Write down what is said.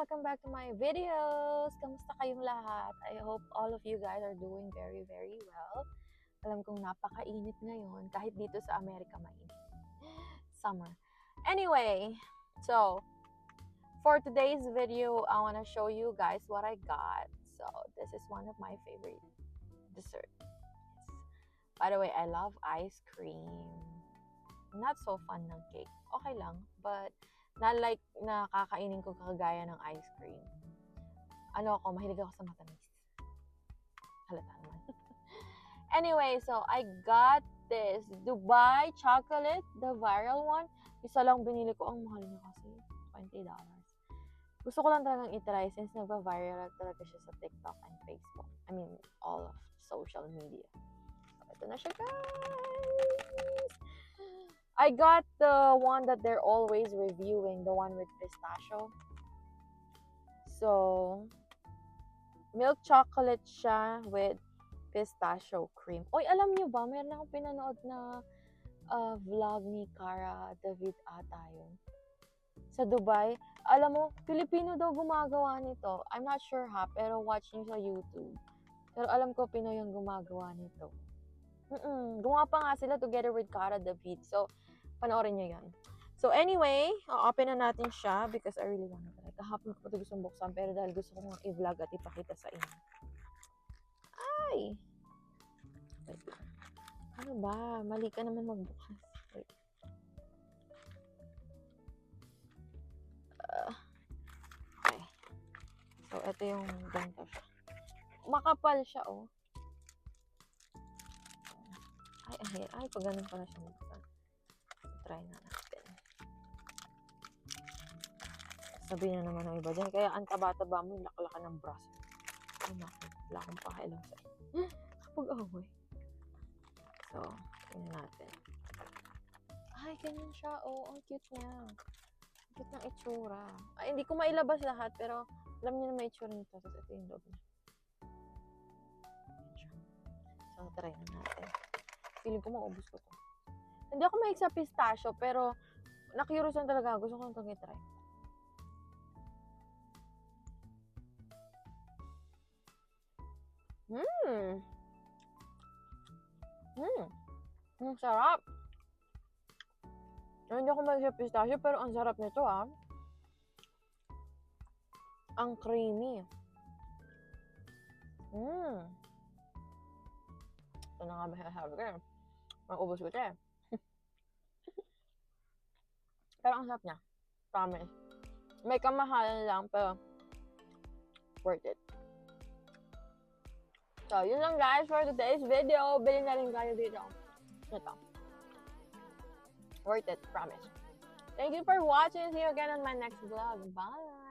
Welcome back to my videos! Kamusta kayong lahat? I hope all of you guys are doing very, very well. Alam kong napakainit ngayon, kahit dito sa Amerika mainit. Summer. Anyway, so, for today's video, I want to show you guys what I got. So, this is one of my favorite desserts. By the way, I love ice cream. Not so fun ng cake. Okay lang, but not like na kakainin ko kagaya ng ice cream. Mahilig ako sa matamis. Halata naman. Anyway, so I got this Dubai chocolate, the viral one. Isa lang binili ko, ang mahal niya kasi $20. Gusto ko lang talagang itry since nagpa-viral talaga siya sa TikTok and Facebook. I mean, all of social media. So, ito na siya, guys! I got the one that they're always reviewing, the one with pistachio. So, milk chocolate siya with pistachio cream. Oy, alam niyo ba, meron akong pinanood na vlog ni Cara David ata yun. Sa Dubai. Alam mo, Pilipino daw gumagawa nito. I'm not sure ha, pero watch niyo sa YouTube. Pero alam ko, Pinoy yung gumagawa nito. Gumawa pa nga sila together with Cara David. So, panoorin nyo yan. So, anyway, open na natin siya because I really want to try. Kahapon ko ito gustong buksan pero dahil gusto ko nga i-vlog at ipakita sa inyo. Ay! Wait lang. Ano ba? Mali ka naman magbukas. Wait. Okay. So, ito yung ganito siya. Makapal siya, oh. Ay, pag ganun pala siya buksan. Try na natin. Sabihin na naman ng iba dyan. Kaya ang taba-taba mo, laklaka ng braso. Ay, naku. Wala akong pakailang sa kapag away. So, tingnan natin. Ay, ganyan siya. Oh, ang cute niya. Cute ng itsura. Ay, hindi ko mailabas lahat, pero alam niyo na may itsura nito. Tapos ito yung loob niya. So, try na natin. Feeling ko maubos ko to. Hindi ako mahilig sa pistachio, pero na-curious lang talaga. Gusto ko lang itong i-try. Ang sarap. Hindi ako mahilig sa pistachio, pero ang sarap nito, ah. Ang creamy. Ito na nga ba sabi ko, maubos ko ito, eh. Pero ang sarap niya. Promise. May kamahalan lang, pero worth it. So, yun lang guys for today's video. Bilhin na rin kayo dito. Ito. Worth it. Promise. Thank you for watching. See you again on my next vlog. Bye!